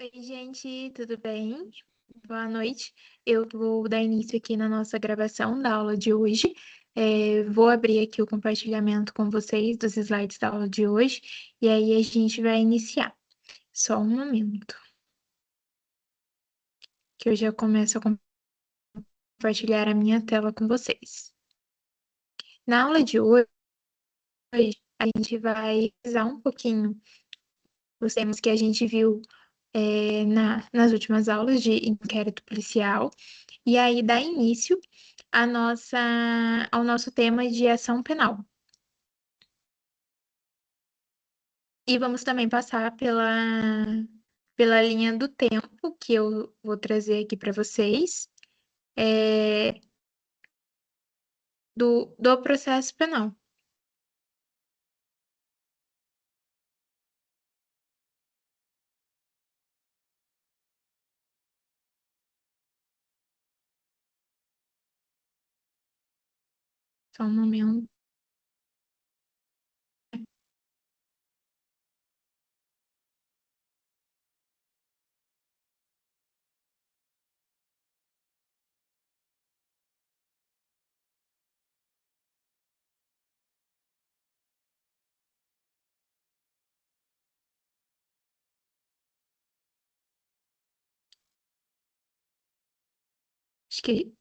Oi, gente, tudo bem? Boa noite. Eu vou dar início aqui na nossa gravação da aula de hoje. Vou abrir aqui o compartilhamento com vocês dos slides da aula de hoje e aí a gente vai iniciar. Só um momento, que eu já começo a compartilhar a minha tela com vocês. Na aula de hoje, a gente vai revisar um pouquinho os temas que a gente viu nas últimas aulas de inquérito policial. E aí dá início ao nosso tema de ação penal. E vamos também passar pela linha do tempo que eu vou trazer aqui para vocês, do processo penal. Só um momento. Acho que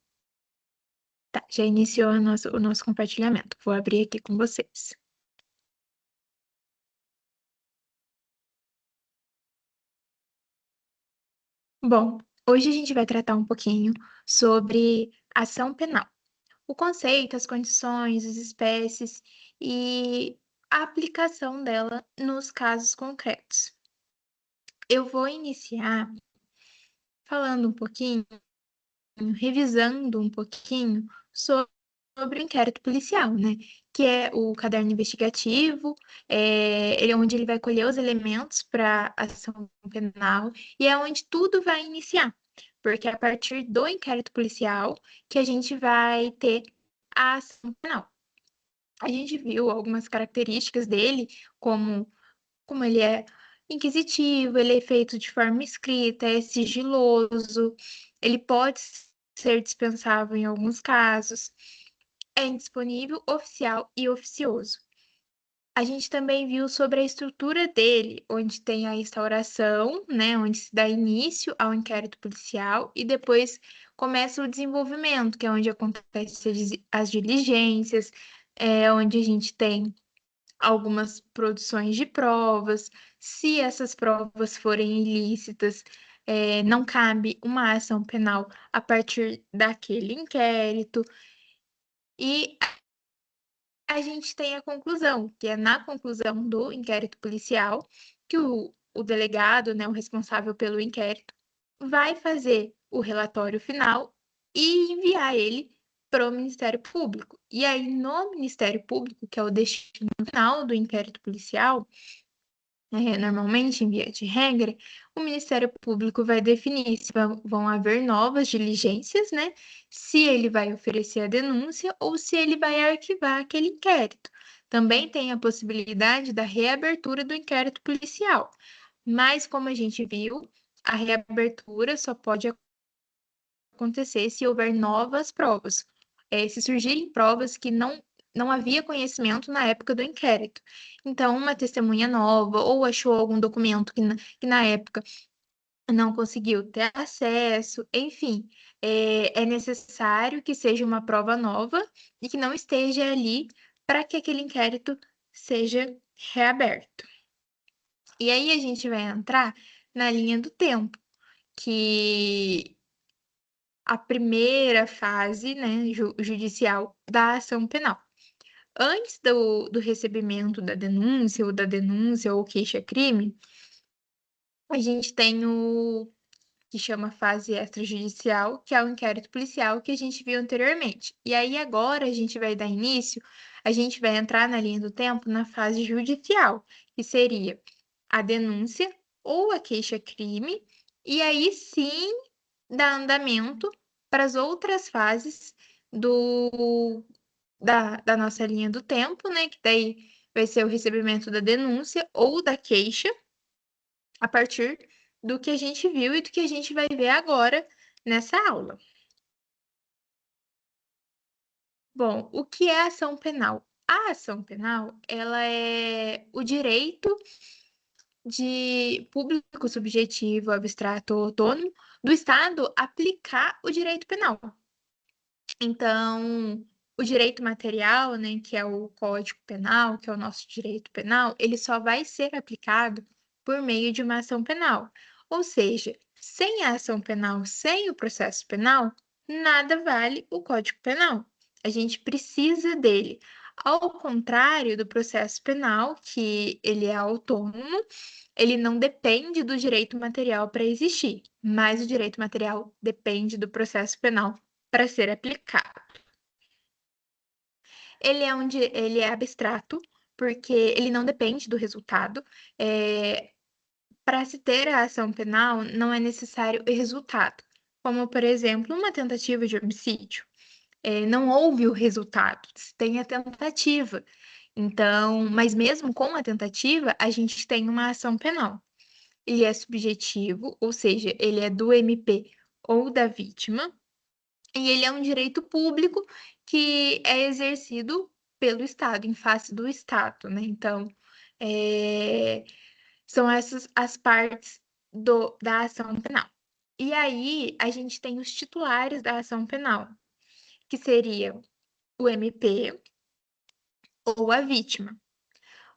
tá, já iniciou o nosso compartilhamento. Vou abrir aqui com vocês. Bom, hoje a gente vai tratar um pouquinho sobre ação penal. O conceito, as condições, as espécies e a aplicação dela nos casos concretos. Eu vou iniciar falando um pouquinho, revisando um pouquinho sobre o inquérito policial, né? Que é o caderno investigativo, ele é onde ele vai colher os elementos para a ação penal e é onde tudo vai iniciar, porque é a partir do inquérito policial que a gente vai ter a ação penal. A gente viu algumas características dele, como ele é inquisitivo, ele é feito de forma escrita, é sigiloso, ele pode ser dispensável em alguns casos, é indisponível, oficial e oficioso. A gente também viu sobre a estrutura dele, onde tem a instauração, né, onde se dá início ao inquérito policial e depois começa o desenvolvimento, que é onde acontecem as diligências, onde a gente tem algumas produções de provas. Se essas provas forem ilícitas, não cabe uma ação penal a partir daquele inquérito. E a gente tem a conclusão, que é na conclusão do inquérito policial, que o delegado, né, o responsável pelo inquérito, vai fazer o relatório final e enviar ele para o Ministério Público. E aí, no Ministério Público, que é o destino final do inquérito policial, normalmente, em via de regra, o Ministério Público vai definir se vão haver novas diligências, né? Se ele vai oferecer a denúncia ou se ele vai arquivar aquele inquérito. Também tem a possibilidade da reabertura do inquérito policial, mas como a gente viu, a reabertura só pode acontecer se houver novas provas. Se surgirem provas que não havia conhecimento na época do inquérito. Então, uma testemunha nova ou achou algum documento que na época não conseguiu ter acesso, enfim, é necessário que seja uma prova nova e que não esteja ali para que aquele inquérito seja reaberto. E aí a gente vai entrar na linha do tempo, que a primeira fase, né, judicial da ação penal. Antes do recebimento da denúncia ou queixa-crime, a gente tem o que chama fase extrajudicial, que é o inquérito policial que a gente viu anteriormente. E aí agora a gente vai dar início, a gente vai entrar na linha do tempo na fase judicial, que seria a denúncia ou a queixa-crime, e aí sim dá andamento para as outras fases da nossa linha do tempo, né? Que daí vai ser o recebimento da denúncia ou da queixa a partir do que a gente viu e do que a gente vai ver agora nessa aula. Bom, o que é ação penal? A ação penal, ela é o direito de público subjetivo, abstrato ou autônomo do Estado aplicar o direito penal. Então, o direito material, né, que é o Código Penal, que é o nosso direito penal, ele só vai ser aplicado por meio de uma ação penal. Ou seja, sem a ação penal, sem o processo penal, nada vale o Código Penal. A gente precisa dele. Ao contrário do processo penal, que ele é autônomo, ele não depende do direito material para existir, mas o direito material depende do processo penal para ser aplicado. Ele é abstrato, porque ele não depende do resultado. Para se ter a ação penal, não é necessário o resultado, como, por exemplo, uma tentativa de homicídio. Não houve o resultado, se tem a tentativa. Então, mas mesmo com a tentativa, a gente tem uma ação penal. Ele é subjetivo, ou seja, ele é do MP ou da vítima, e ele é um direito público que é exercido pelo Estado, em face do Estado, né? Então, são essas as partes da ação penal. E aí, a gente tem os titulares da ação penal, que seriam o MP ou a vítima.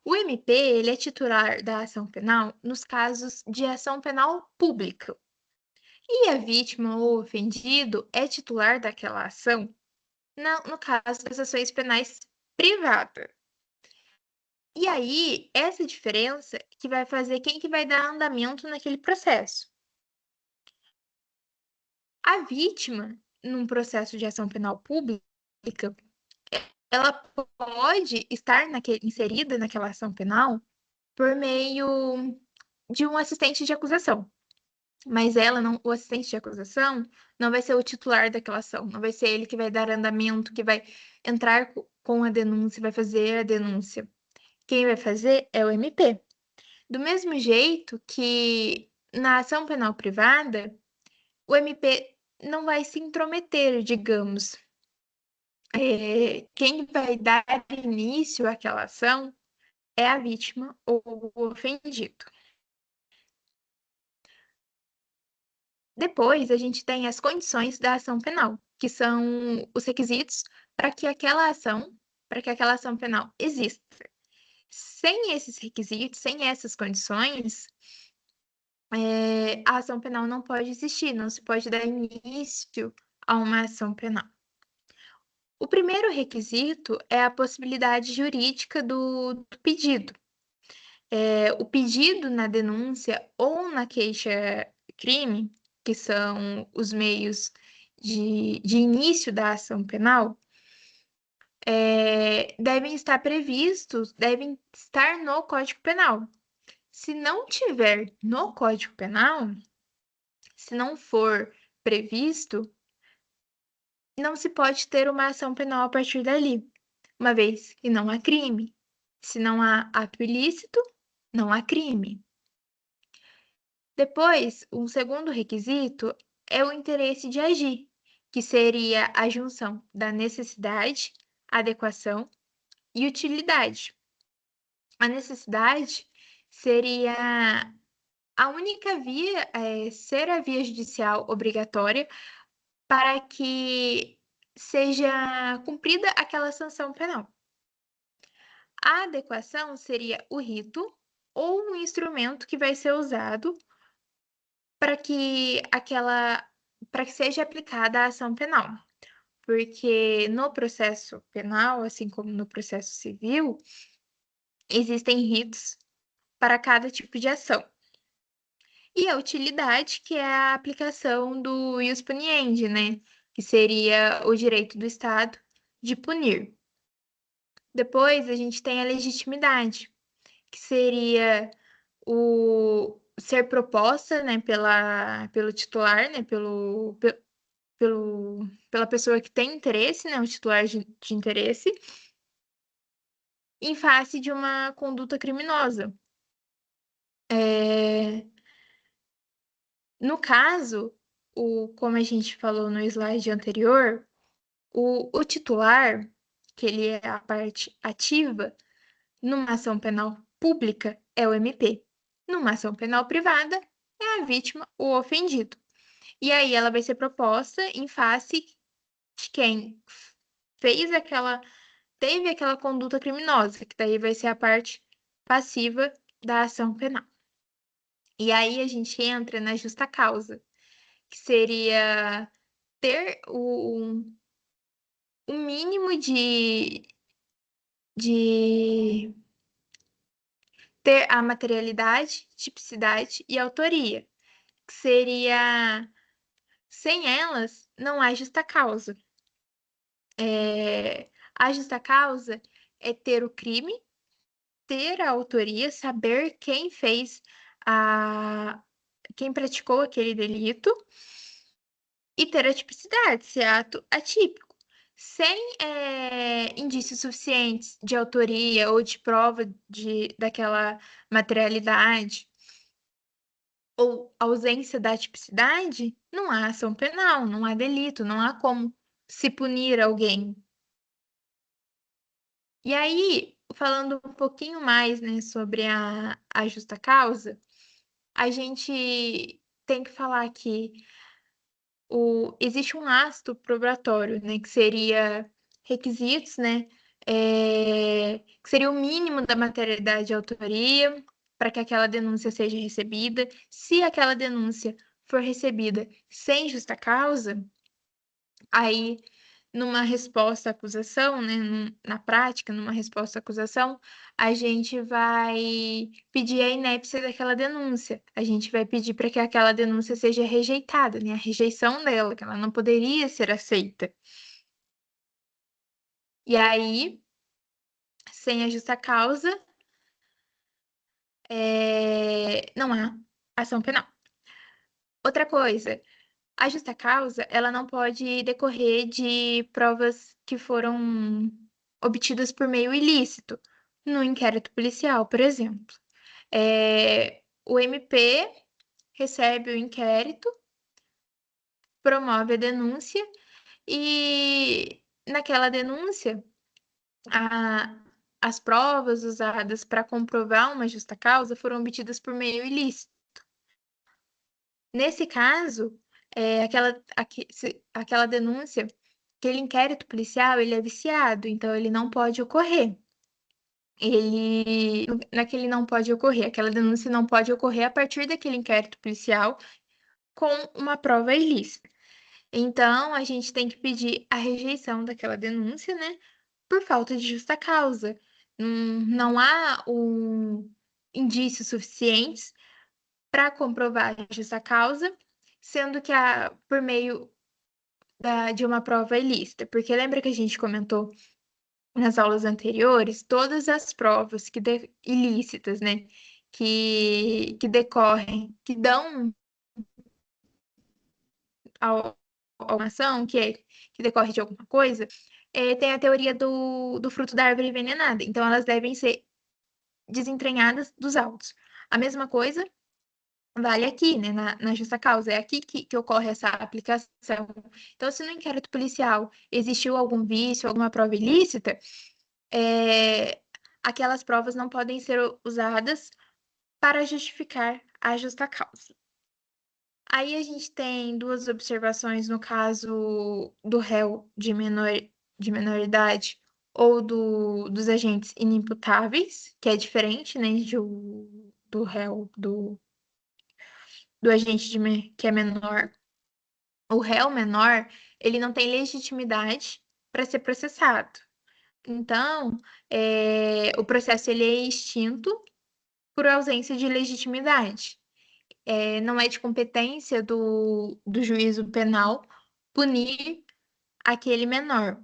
O MP, ele é titular da ação penal nos casos de ação penal pública. E a vítima ou ofendido é titular daquela ação no caso das ações penais privadas. E aí, essa diferença que vai fazer quem que vai dar andamento naquele processo. A vítima, num processo de ação penal pública, ela pode estar inserida naquela ação penal por meio de um assistente de acusação. Mas o assistente de acusação não vai ser o titular daquela ação, não vai ser ele que vai dar andamento, que vai entrar com a denúncia, vai fazer a denúncia. Quem vai fazer é o MP. Do mesmo jeito que na ação penal privada, o MP não vai se intrometer, digamos. Quem vai dar início àquela ação é a vítima ou o ofendido. Depois, a gente tem as condições da ação penal, que são os requisitos para que aquela ação penal exista. Sem esses requisitos, sem essas condições, a ação penal não pode existir, não se pode dar início a uma ação penal. O primeiro requisito é a possibilidade jurídica do pedido. O pedido na denúncia ou na queixa-crime, que são os meios de início da ação penal, devem estar no Código Penal. Se não tiver no Código Penal, se não for previsto, não se pode ter uma ação penal a partir dali, uma vez que não há crime. Se não há ato ilícito, não há crime. Depois, um segundo requisito é o interesse de agir, que seria a junção da necessidade, adequação e utilidade. A necessidade seria a única via, ser a via judicial obrigatória para que seja cumprida aquela sanção penal. A adequação seria o rito ou um instrumento que vai ser usado para que seja aplicada a ação penal. Porque no processo penal, assim como no processo civil, existem ritos para cada tipo de ação. E a utilidade, que é a aplicação do ius puniendi, né? Que seria o direito do Estado de punir. Depois, a gente tem a legitimidade, que seria o ser proposta, né, pelo titular, né, pela pessoa que tem interesse, né, o titular de interesse, em face de uma conduta criminosa. No caso, como a gente falou no slide anterior, o titular, que ele é a parte ativa, numa ação penal pública, é o MP. Numa ação penal privada, é a vítima, o ofendido. E aí ela vai ser proposta em face de quem teve aquela conduta criminosa, que daí vai ser a parte passiva da ação penal. E aí a gente entra na justa causa, que seria ter o mínimo de ter a materialidade, tipicidade e autoria, que seria, sem elas, não há justa causa. A justa causa é ter o crime, ter a autoria, saber quem quem praticou aquele delito e ter a tipicidade, ser ato atípico. Sem indícios suficientes de autoria ou de prova daquela materialidade ou ausência da tipicidade, não há ação penal, não há delito, não há como se punir alguém. E aí, falando um pouquinho mais, né, sobre a justa causa, a gente tem que falar que existe um ato probatório, né, que seria requisitos, né, que seria o mínimo da materialidade e autoria para que aquela denúncia seja recebida. Se aquela denúncia for recebida sem justa causa, aí numa resposta à acusação, né, na prática, numa resposta à acusação, a gente vai pedir a inépcia daquela denúncia. A gente vai pedir para que aquela denúncia seja rejeitada, né, a rejeição dela, que ela não poderia ser aceita. E aí, sem a justa causa, não há ação penal. Outra coisa, a justa causa, ela não pode decorrer de provas que foram obtidas por meio ilícito, no inquérito policial, por exemplo. O MP recebe o inquérito, promove a denúncia e naquela denúncia, as provas usadas para comprovar uma justa causa foram obtidas por meio ilícito. Nesse caso, aquela denúncia, aquele inquérito policial, ele é viciado, então ele não pode ocorrer. Naquele não pode ocorrer, aquela denúncia não pode ocorrer a partir daquele inquérito policial com uma prova ilícita. Então, a gente tem que pedir a rejeição daquela denúncia, né, por falta de justa causa. Não há indícios suficientes para comprovar a justa causa, sendo que por meio de uma prova ilícita. Porque lembra que a gente comentou nas aulas anteriores, todas as provas ilícitas, né, que decorrem, que dão a uma ação, que decorre de alguma coisa, tem a teoria do fruto da árvore envenenada. Então, elas devem ser desentranhadas dos autos. A mesma coisa vale aqui, né, na justa causa. É aqui que ocorre essa aplicação. Então, se no inquérito policial existiu algum vício, alguma prova ilícita, aquelas provas não podem ser usadas para justificar a justa causa. Aí a gente tem duas observações no caso do réu de menoridade ou dos agentes inimputáveis, que é diferente, né, do réu, do agente que é menor. O réu menor, ele não tem legitimidade para ser processado. Então, o processo ele é extinto por ausência de legitimidade. Não é de competência do juízo penal punir aquele menor.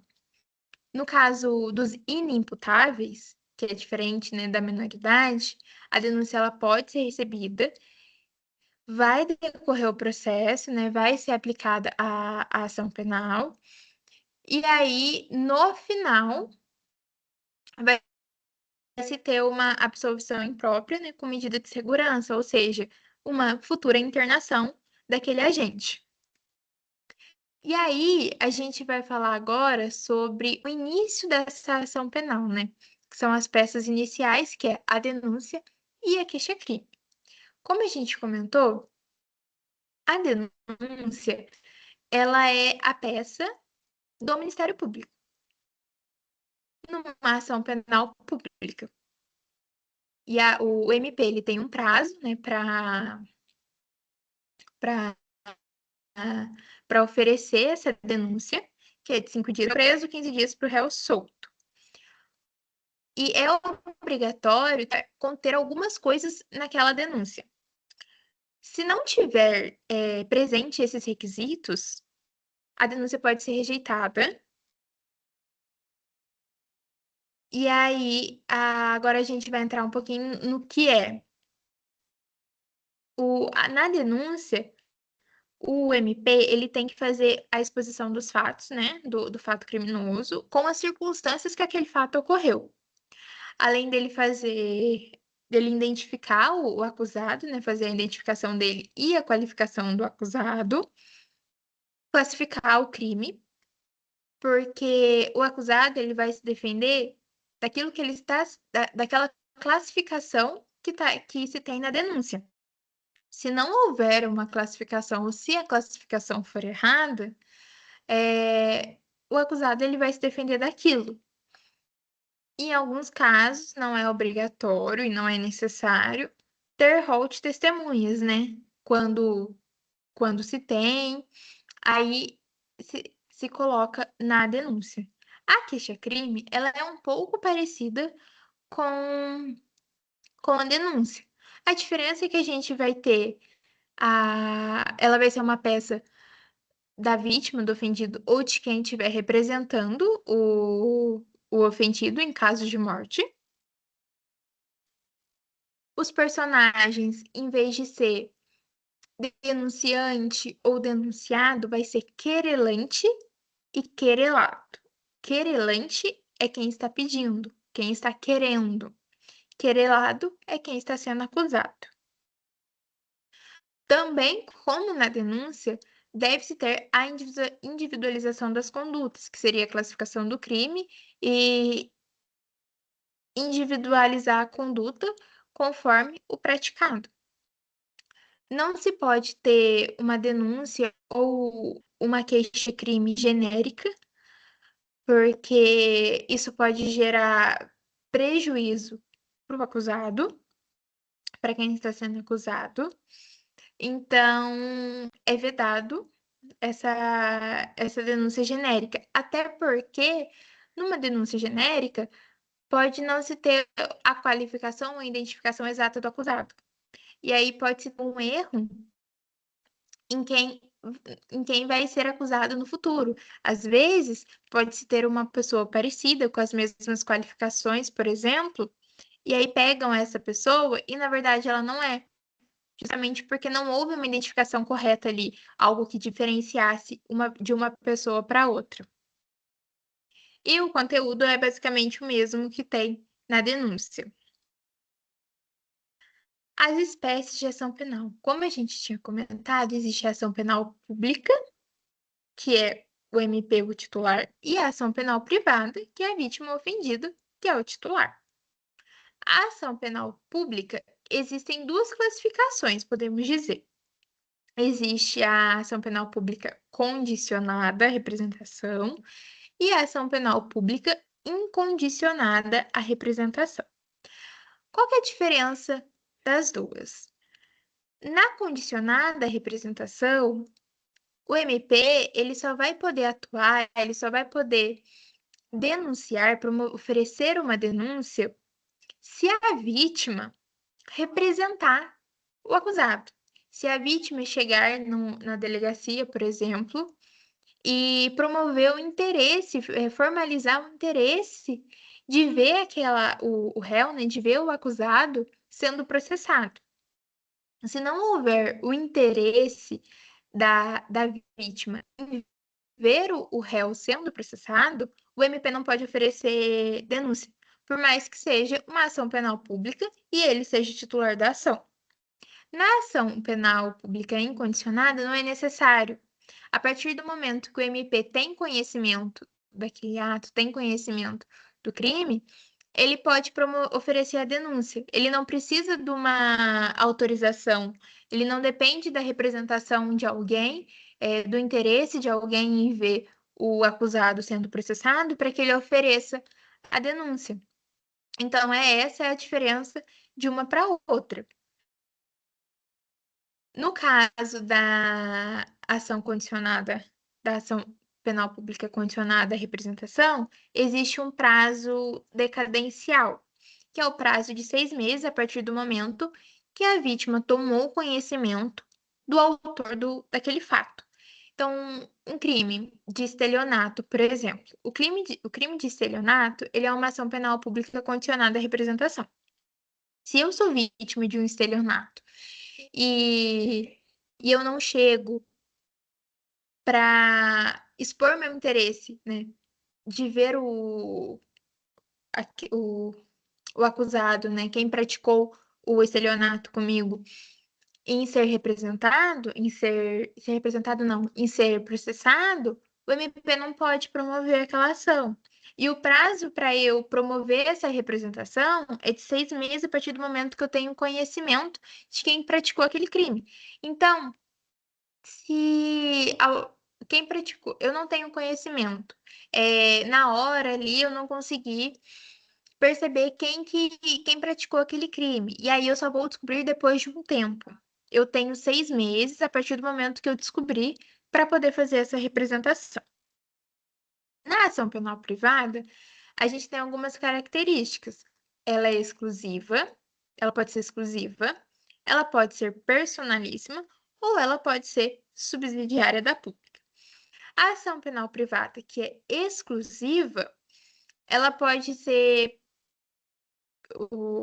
No caso dos inimputáveis, que é diferente, né, da menoridade, a denúncia ela pode ser recebida, vai decorrer o processo, né, vai ser aplicada a ação penal, e aí, no final, vai se ter uma absolvição imprópria, né, com medida de segurança, ou seja, uma futura internação daquele agente. E aí, a gente vai falar agora sobre o início dessa ação penal, né? Que são as peças iniciais, que é a denúncia e a queixa-crime. Como a gente comentou, a denúncia, ela é a peça do Ministério Público numa ação penal pública. E o MP, ele tem um prazo, né, para oferecer essa denúncia, que é de 5 dias preso, 15 dias para o réu solto. E é obrigatório conter algumas coisas naquela denúncia. Se não tiver presente esses requisitos, a denúncia pode ser rejeitada. E aí, agora a gente vai entrar um pouquinho no que é. Na denúncia, o MP ele tem que fazer a exposição dos fatos, né, do fato criminoso, com as circunstâncias que aquele fato ocorreu. Além dele identificar o acusado, né, fazer a identificação dele e a qualificação do acusado, classificar o crime, porque o acusado ele vai se defender daquilo que ele está, daquela classificação que se tem na denúncia. Se não houver uma classificação, ou se a classificação for errada, o acusado ele vai se defender daquilo. Em alguns casos, não é obrigatório e não é necessário ter rol de testemunhas, né? Quando se tem, aí se coloca na denúncia. A queixa-crime, ela é um pouco parecida com a denúncia. A diferença é que a gente vai ter ela vai ser uma peça da vítima, do ofendido, ou de quem estiver representando o ofendido em caso de morte. Os personagens, em vez de ser denunciante ou denunciado, vai ser querelante e querelado. Querelante é quem está pedindo, quem está querendo. Querelado é quem está sendo acusado. Também, como na denúncia, deve-se ter a individualização das condutas, que seria a classificação do crime, e individualizar a conduta conforme o praticado. Não se pode ter uma denúncia ou uma queixa-crime genérica, porque isso pode gerar prejuízo para o acusado, para quem está sendo acusado. Então, é vedado essa denúncia genérica. Até porque, numa denúncia genérica, pode não se ter a qualificação ou a identificação exata do acusado. E aí pode-se ter um erro em quem vai ser acusado no futuro. Às vezes, pode-se ter uma pessoa parecida, com as mesmas qualificações, por exemplo, e aí pegam essa pessoa e, na verdade, ela não é. Justamente porque não houve uma identificação correta ali, algo que diferenciasse de uma pessoa para outra. E o conteúdo é basicamente o mesmo que tem na denúncia. As espécies de ação penal. Como a gente tinha comentado, existe a ação penal pública, que é o MP, o titular, e a ação penal privada, que é a vítima ofendida, que é o titular. A ação penal pública, existem duas classificações, podemos dizer. Existe a ação penal pública condicionada à representação e a ação penal pública incondicionada à representação. Qual que é a diferença das duas? Na condicionada à representação, o MP ele só vai poder atuar, ele só vai poder denunciar, oferecer uma denúncia, se a vítima representar o acusado. Se a vítima chegar na delegacia, por exemplo, e promover o interesse, formalizar o interesse de ver o réu, né, de ver o acusado sendo processado. Se não houver o interesse da vítima em ver o réu sendo processado, o MP não pode oferecer denúncia, por mais que seja uma ação penal pública e ele seja titular da ação. Na ação penal pública incondicionada, não é necessário. A partir do momento que o MP tem conhecimento daquele ato, tem conhecimento do crime, ele pode oferecer a denúncia. Ele não precisa de uma autorização, ele não depende da representação de alguém, do interesse de alguém em ver o acusado sendo processado para que ele ofereça a denúncia. Então, essa é a diferença de uma para outra. No caso da ação condicionada, da ação penal pública condicionada à representação, existe um prazo decadencial, que é o prazo de 6 meses a partir do momento que a vítima tomou conhecimento do autor daquele fato. Então, um crime de estelionato, por exemplo. O crime de estelionato, ele é uma ação penal pública condicionada à representação. Se eu sou vítima de um estelionato e, e eu não chego para expor meu interesse, né, de ver o, o acusado, né, quem praticou o estelionato comigo, em ser representado, ser representado não, em ser processado, o MP não pode promover aquela ação. E o prazo para eu promover essa representação é de 6 meses a partir do momento que eu tenho conhecimento de quem praticou aquele crime. Então, se quem praticou, eu não tenho conhecimento, na hora ali eu não consegui perceber quem praticou aquele crime. E aí eu só vou descobrir depois de um tempo. Eu tenho 6 meses a partir do momento que eu descobri para poder fazer essa representação. Na ação penal privada, a gente tem algumas características. Ela é exclusiva, ela pode ser exclusiva, ela pode ser personalíssima ou ela pode ser subsidiária da pública. A ação penal privada, que é exclusiva, ela pode ser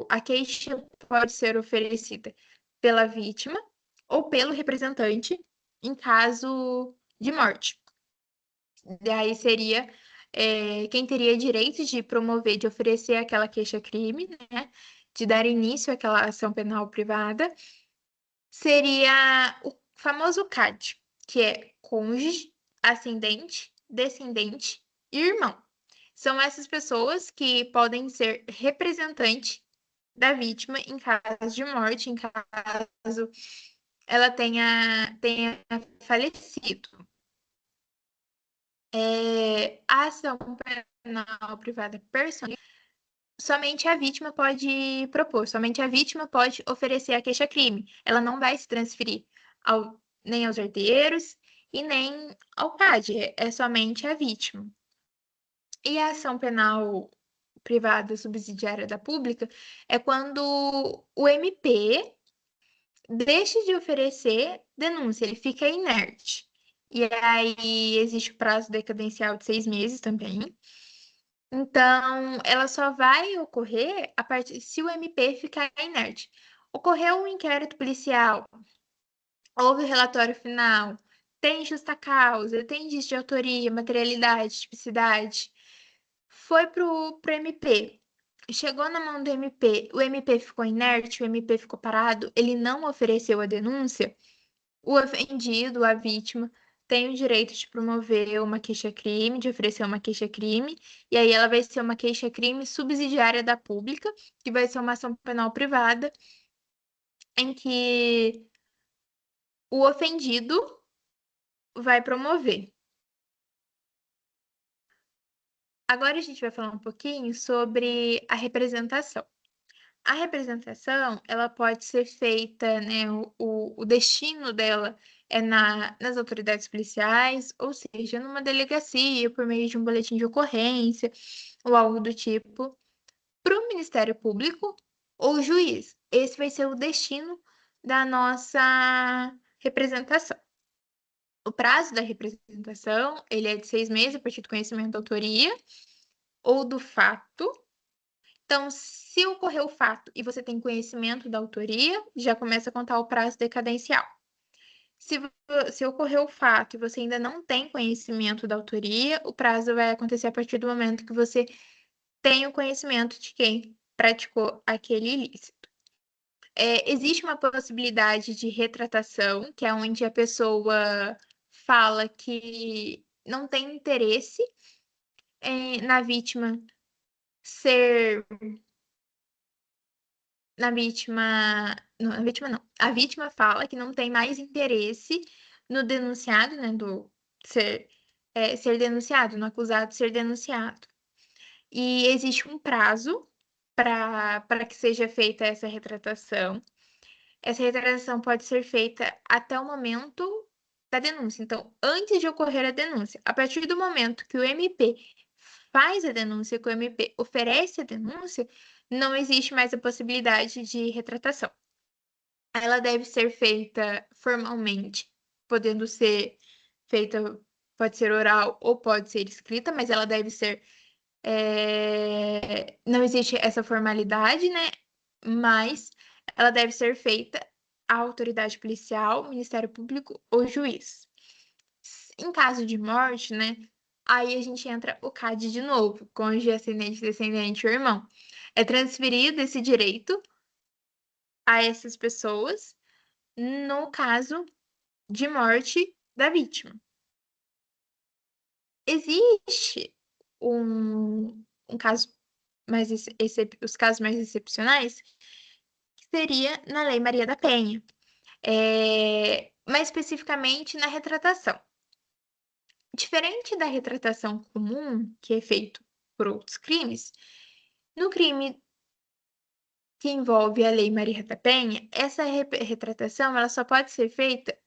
a queixa pode ser oferecida pela vítima ou pelo representante em caso de morte. Daí seria quem teria direito de promover, de oferecer aquela queixa-crime, né, de dar início àquela ação penal privada, seria o famoso CAD, que é cônjuge, ascendente, descendente e irmão. São essas pessoas que podem ser representante da vítima em caso de morte, em caso ela tenha falecido. A ação penal privada personal, somente a vítima pode propor, somente a vítima pode oferecer a queixa-crime. Ela não vai se transferir nem aos herdeiros e nem ao CAD, é somente a vítima. E a ação penal privada subsidiária da pública é quando o MP deixa de oferecer denúncia, ele fica inerte. E aí existe o prazo decadencial de 6 meses também. Então, ela só vai ocorrer a partir se o MP ficar inerte. Ocorreu um inquérito policial, houve o relatório final, tem justa causa, tem indício de autoria, materialidade, tipicidade, foi pro MP. Chegou na mão do MP, o MP ficou inerte, o MP ficou parado, ele não ofereceu a denúncia, o ofendido, a vítima, tem o direito de promover uma queixa-crime, de oferecer uma queixa-crime, e aí ela vai ser uma queixa-crime subsidiária da pública, que vai ser uma ação penal privada, em que o ofendido vai promover. Agora a gente vai falar um pouquinho sobre a representação. A representação, ela pode ser feita, né, o destino dela é nas autoridades policiais, ou seja, numa delegacia, por meio de um boletim de ocorrência, ou algo do tipo, para o Ministério Público ou juiz. Esse vai ser o destino da nossa representação. O prazo da representação, ele é de 6 meses a partir do conhecimento da autoria ou do fato. Então, se ocorreu o fato e você tem conhecimento da autoria, já começa a contar o prazo decadencial. Se ocorreu o fato e você ainda não tem conhecimento da autoria, o prazo vai acontecer a partir do momento que você tem o conhecimento de quem praticou aquele ilícito. existe uma possibilidade de retratação, que é onde a pessoa fala que não tem interesse na vítima ser. Na vítima não. A vítima fala que não tem mais interesse no denunciado, né? Do ser denunciado, no acusado ser denunciado. E existe um prazo para que seja feita essa retratação. Essa retratação pode ser feita até o momento da denúncia. Então, antes de ocorrer a denúncia, a partir do momento que o MP faz a denúncia, que o MP oferece a denúncia, não existe mais a possibilidade de retratação. Ela deve ser feita formalmente, podendo ser feita, pode ser oral ou pode ser escrita, mas ela deve ser. Não existe essa formalidade, né? Mas ela deve ser feita à autoridade policial, Ministério Público ou juiz. Em caso de morte, né? Aí a gente entra o CAD de novo, cônjuge, ascendente, descendente ou irmão. É transferido esse direito a essas pessoas no caso de morte da vítima. Existe um caso mais os casos mais excepcionais, que seria na Lei Maria da Penha, mais especificamente na retratação. Diferente da retratação comum, que é feito por outros crimes, no crime que envolve a Lei Maria da Penha, essa retratação ela só pode ser feita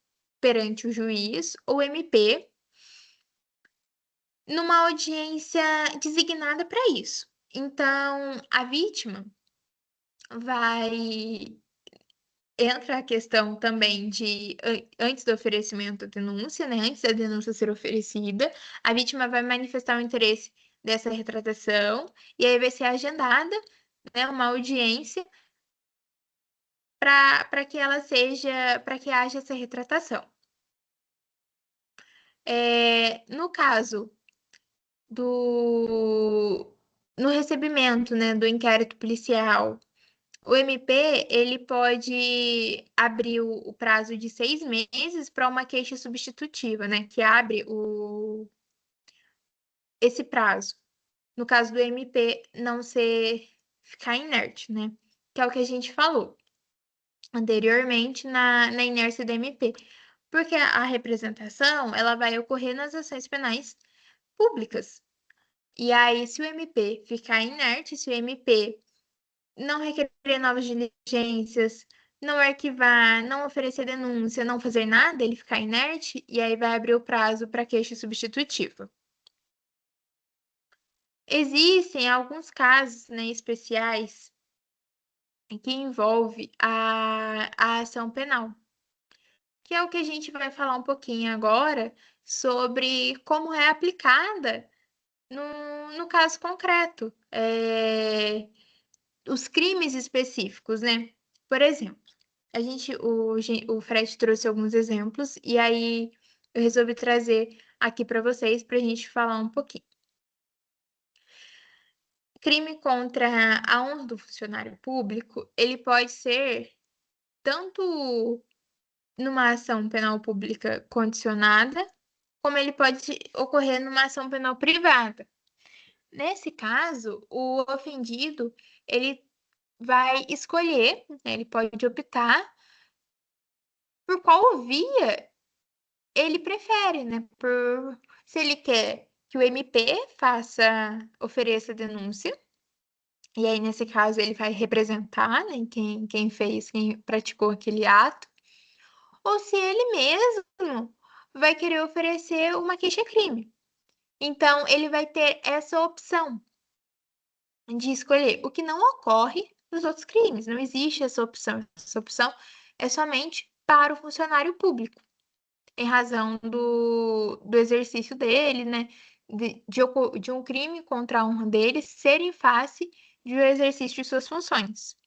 perante o juiz ou MP numa audiência designada para isso. Então, a vítima vai. Entra a questão também de, antes do oferecimento da denúncia, né? Antes da denúncia ser oferecida, a vítima vai manifestar o interesse dessa retratação, e aí vai ser agendada, né, uma audiência para que ela seja, para que haja essa retratação. No caso no recebimento, né, do inquérito policial, o MP ele pode abrir o prazo de 6 meses para uma queixa substitutiva, né, que abre esse prazo. No caso do MP não ficar inerte, né, que é o que a gente falou anteriormente na inércia do MP, porque a representação ela vai ocorrer nas ações penais públicas. E aí, se o MP ficar inerte, se o MP não requerer novas diligências, não arquivar, não oferecer denúncia, não fazer nada, ele ficar inerte, e aí vai abrir o prazo para queixa substitutiva. Existem alguns casos, né, especiais que envolve a ação penal, que é o que a gente vai falar um pouquinho agora sobre como é aplicada no caso concreto. Os crimes específicos, né? Por exemplo, o Fred trouxe alguns exemplos e aí eu resolvi trazer aqui para vocês para a gente falar um pouquinho. Crime contra a honra do funcionário público, ele pode ser tanto numa ação penal pública condicionada, como ele pode ocorrer numa ação penal privada. Nesse caso, o ofendido, ele vai escolher, né, ele pode optar por qual via ele prefere, né? Se ele quer que o MP ofereça denúncia, e aí, nesse caso, ele vai representar, né, quem fez, quem praticou aquele ato, ou se ele mesmo vai querer oferecer uma queixa-crime. Então, ele vai ter essa opção de escolher, o que não ocorre nos outros crimes, não existe essa opção. Essa opção é somente para o funcionário público, em razão do exercício dele, né? De um crime contra a honra dele ser em face do exercício de suas funções.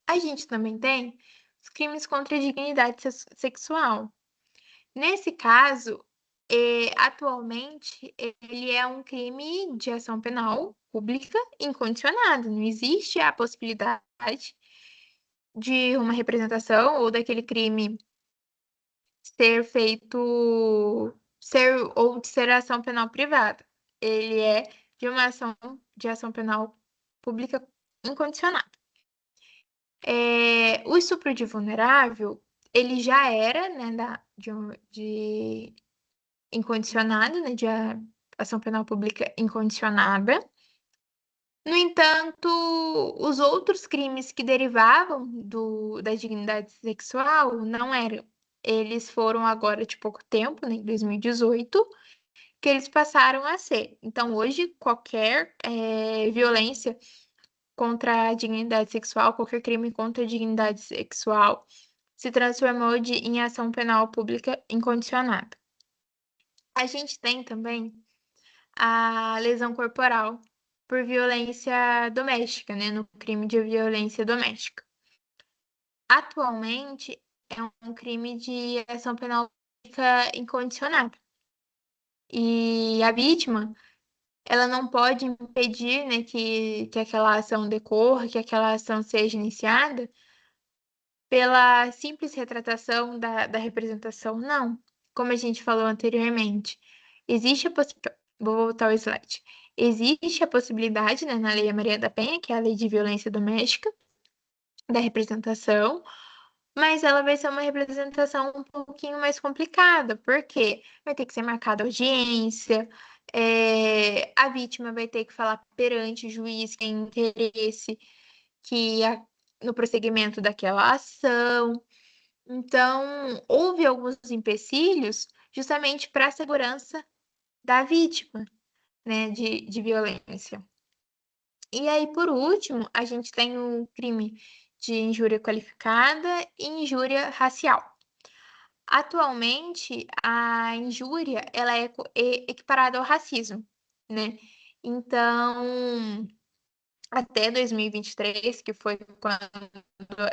A gente também tem os crimes contra a dignidade sexual. Nesse caso, atualmente, ele é um crime de ação penal pública incondicionada. Não existe a possibilidade de uma representação ou daquele crime ser feito, ou de ser ação penal privada. Ele é de ação penal pública incondicionada. O estupro de vulnerável, ele já era, né, de incondicionado, né, de ação penal pública incondicionada. No entanto, os outros crimes que derivavam da dignidade sexual não eram. Eles foram agora de pouco tempo, né, em 2018, que eles passaram a ser. Então, hoje, qualquer violência contra a dignidade sexual, qualquer crime contra a dignidade sexual, se transformou em ação penal pública incondicionada. A gente tem também a lesão corporal por violência doméstica, né, no crime de violência doméstica. Atualmente, é um crime de ação penal pública incondicionada. E a vítima, ela não pode impedir, né, que aquela ação decorra, que aquela ação seja iniciada pela simples retratação da representação, não. Como a gente falou anteriormente, existe a possibilidade. Vou voltar ao slide. Existe a possibilidade, né, na Lei Maria da Penha, que é a Lei de Violência Doméstica, da representação, mas ela vai ser uma representação um pouquinho mais complicada, porque vai ter que ser marcada audiência, a vítima vai ter que falar perante o juiz que tem interesse no prosseguimento daquela ação. Então, houve alguns empecilhos justamente para a segurança da vítima, né, de violência. E aí, por último, a gente tem o crime de injúria qualificada e injúria racial. Atualmente, a injúria ela é equiparada ao racismo, né? Então, até 2023, que foi quando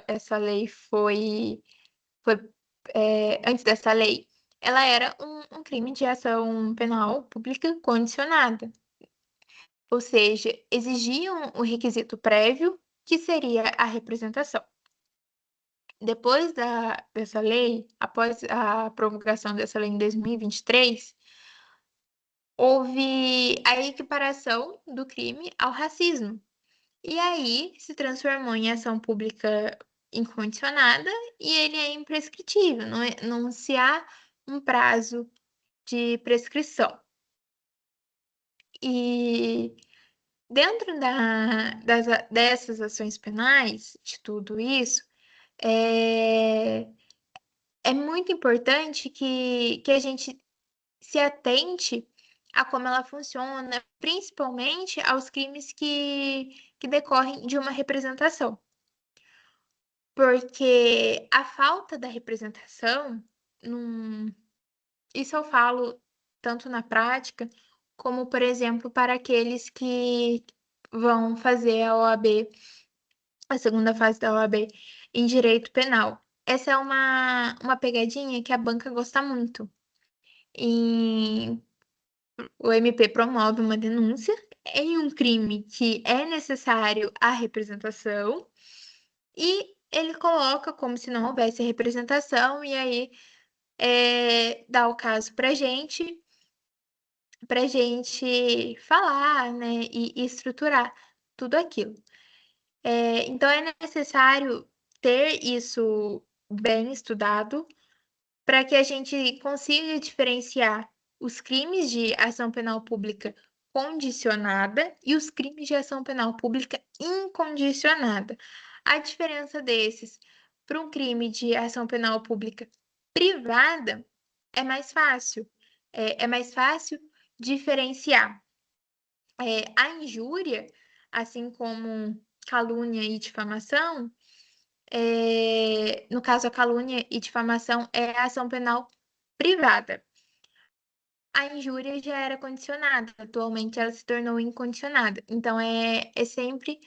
essa lei foi antes dessa lei, ela era um crime de ação penal pública condicionada. Ou seja, exigiam o requisito prévio, que seria a representação. Depois dessa lei, após a promulgação dessa lei em 2023, houve a equiparação do crime ao racismo. E aí se transformou em ação pública incondicionada e ele é imprescritível, não se há um prazo de prescrição. E dentro dessas ações penais, de tudo isso, é, é muito importante que a gente se atente a como ela funciona, principalmente aos crimes que decorrem de uma representação. Porque a falta da representação, isso eu falo tanto na prática, como, por exemplo, para aqueles que vão fazer a OAB, a segunda fase da OAB, em direito penal. Essa é uma pegadinha que a banca gosta muito. E o MP promove uma denúncia em um crime que é necessário a representação e ele coloca como se não houvesse representação e aí dá o caso para gente falar, né, e estruturar tudo aquilo. Então é necessário ter isso bem estudado para que a gente consiga diferenciar os crimes de ação penal pública condicionada e os crimes de ação penal pública incondicionada. A diferença desses para um crime de ação penal pública privada é mais fácil. É mais fácil diferenciar. A injúria, assim como calúnia e difamação, no caso, a calúnia e difamação é a ação penal privada. A injúria já era condicionada, atualmente ela se tornou incondicionada. Então, é sempre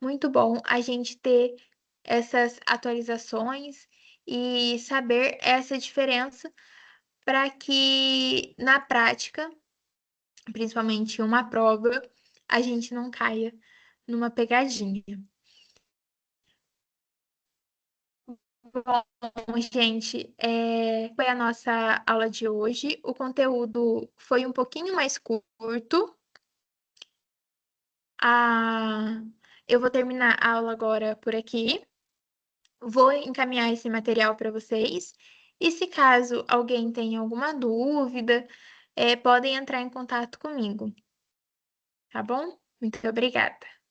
muito bom a gente ter essas atualizações e saber essa diferença para que na prática, principalmente em uma prova, a gente não caia numa pegadinha. Bom, gente, foi a nossa aula de hoje. O conteúdo foi um pouquinho mais curto. Ah, eu vou terminar a aula agora por aqui. Vou encaminhar esse material para vocês. E se caso alguém tenha alguma dúvida, podem entrar em contato comigo, tá bom? Muito obrigada.